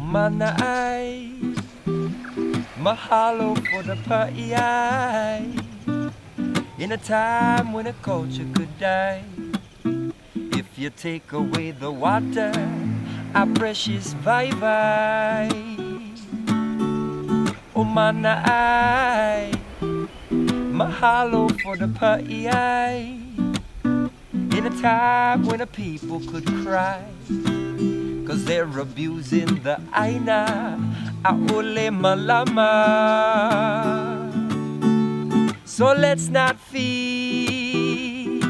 Mana ai, mahalo for the pa'iai. In a time when a culture could die, if you take away the water, our precious vai. Oh mana ai, mahalo for the pa'iai. In a time when a people could cry, 'cause they're abusing the Aina, aole malama. So let's not feed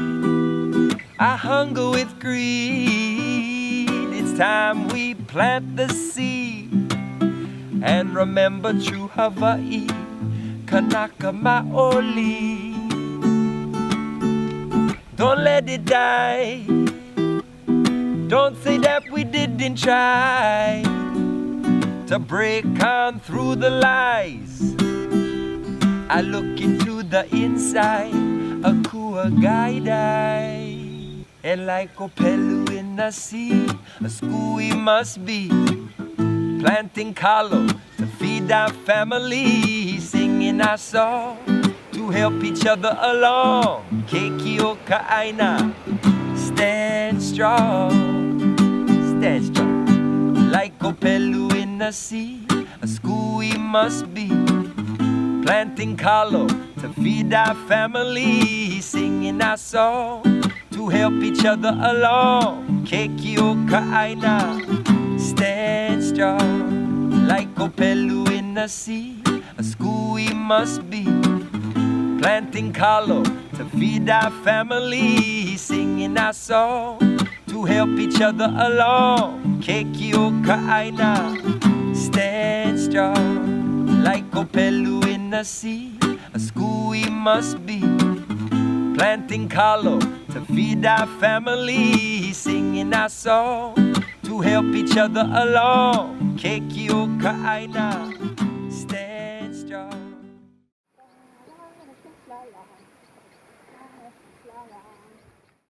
our hunger with greed. It's time we plant the seed and remember true Hawaii, Kanaka Maoli. Don't let it die. Don't say that we didn't try to break on through the lies. I look into the inside, a kua gaidai. And like Opelu in the sea, a scooey must be. Planting kalo to feed our family, singing our song to help each other along. Keiki o ka Aina, stand strong, stand strong. Like Opelu in the sea, a scooey must be. Planting kalo to feed our family, singing our song to help each other along. Keiki o ka Aina, stand strong. Like Opelu in the sea, a scooey must be. Planting kalo to feed our family, singing our song to help each other along. Keiki o ka Aina, stand strong. Like Opelu in the sea, a scooey must be. Planting kalo to feed our family, singing our song to help each other along. Keiki o ka Aina.